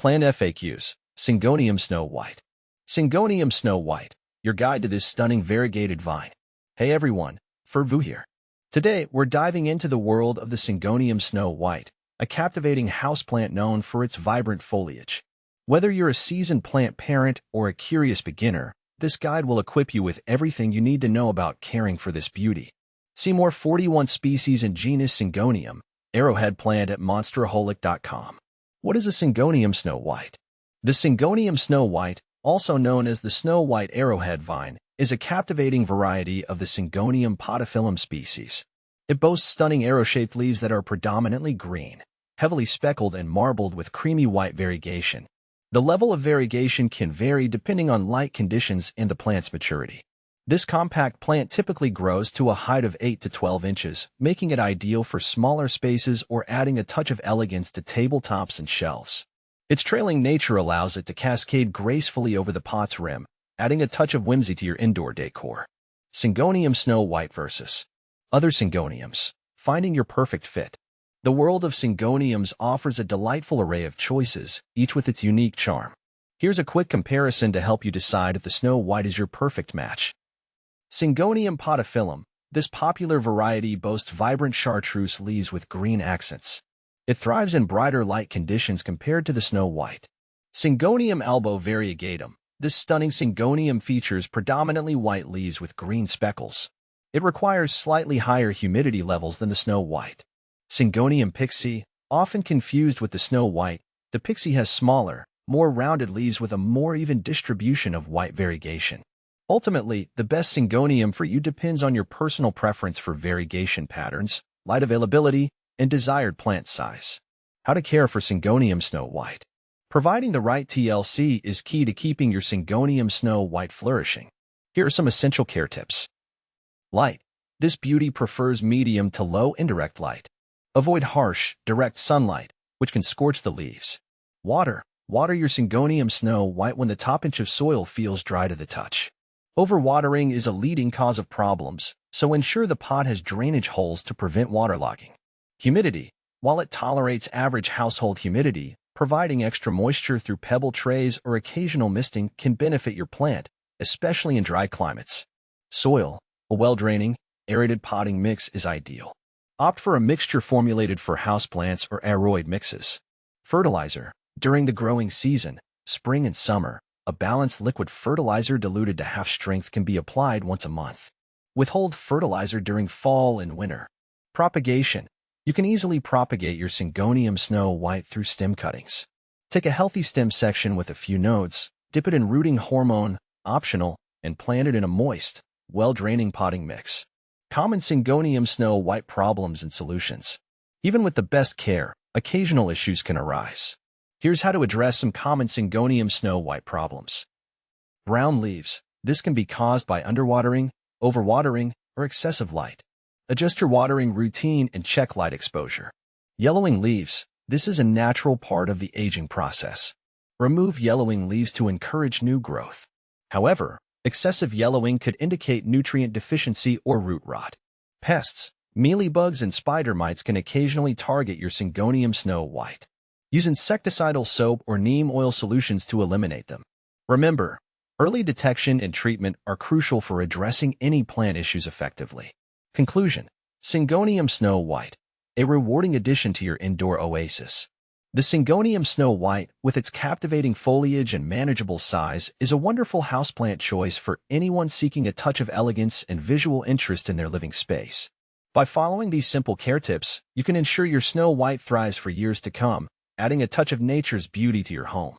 Plant FAQs, Syngonium Snow White. Syngonium Snow White, your guide to this stunning variegated vine. Hey everyone, Fervu here. Today, we're diving into the world of the Syngonium Snow White, a captivating houseplant known for its vibrant foliage. Whether you're a seasoned plant parent or a curious beginner, this guide will equip you with everything you need to know about caring for this beauty. See more 41 species in genus Syngonium, arrowhead plant at monsteraholic.com. What is a Syngonium Snow White? The Syngonium Snow White, also known as the Snow White arrowhead vine, is a captivating variety of the Syngonium podophyllum species. It boasts stunning arrow-shaped leaves that are predominantly green, heavily speckled and marbled with creamy white variegation. The level of variegation can vary depending on light conditions and the plant's maturity. This compact plant typically grows to a height of 8 to 12 inches, making it ideal for smaller spaces or adding a touch of elegance to tabletops and shelves. Its trailing nature allows it to cascade gracefully over the pot's rim, adding a touch of whimsy to your indoor decor. Syngonium Snow White versus other Syngoniums. Finding your perfect fit. The world of Syngoniums offers a delightful array of choices, each with its unique charm. Here's a quick comparison to help you decide if the Snow White is your perfect match. Syngonium podophyllum. This popular variety boasts vibrant chartreuse leaves with green accents. It thrives in brighter light conditions compared to the Snow White. Syngonium albo variegatum. This stunning Syngonium features predominantly white leaves with green speckles. It requires slightly higher humidity levels than the Snow White. Syngonium pixie. Often confused with the Snow White, the pixie has smaller, more rounded leaves with a more even distribution of white variegation. Ultimately, the best Syngonium for you depends on your personal preference for variegation patterns, light availability, and desired plant size. How to care for Syngonium Snow White. Providing the right TLC is key to keeping your Syngonium Snow White flourishing. Here are some essential care tips. Light. This beauty prefers medium to low indirect light. Avoid harsh, direct sunlight, which can scorch the leaves. Water. Water your Syngonium Snow White when the top inch of soil feels dry to the touch. Overwatering is a leading cause of problems, so ensure the pot has drainage holes to prevent waterlogging. Humidity. While it tolerates average household humidity, providing extra moisture through pebble trays or occasional misting can benefit your plant, especially in dry climates. Soil. A well-draining, aerated potting mix is ideal. Opt for a mixture formulated for houseplants or aeroid mixes. Fertilizer. During the growing season, spring and summer, a balanced liquid fertilizer diluted to half strength can be applied once a month. Withhold fertilizer during fall and winter. Propagation. You can easily propagate your Syngonium Snow White through stem cuttings. Take a healthy stem section with a few nodes, dip it in rooting hormone, optional, and plant it in a moist, well-draining potting mix. Common Syngonium Snow White problems and solutions. Even with the best care, occasional issues can arise. Here's how to address some common Syngonium Snow White problems. Brown leaves. This can be caused by underwatering, overwatering, or excessive light. Adjust your watering routine and check light exposure. Yellowing leaves. This is a natural part of the aging process. Remove yellowing leaves to encourage new growth. However, excessive yellowing could indicate nutrient deficiency or root rot. Pests. Mealybugs and spider mites can occasionally target your Syngonium Snow White. Use insecticidal soap or neem oil solutions to eliminate them. Remember, early detection and treatment are crucial for addressing any plant issues effectively. Conclusion. Syngonium Snow White, a rewarding addition to your indoor oasis. The Syngonium Snow White, with its captivating foliage and manageable size, is a wonderful houseplant choice for anyone seeking a touch of elegance and visual interest in their living space. By following these simple care tips, you can ensure your Snow White thrives for years to come, adding a touch of nature's beauty to your home.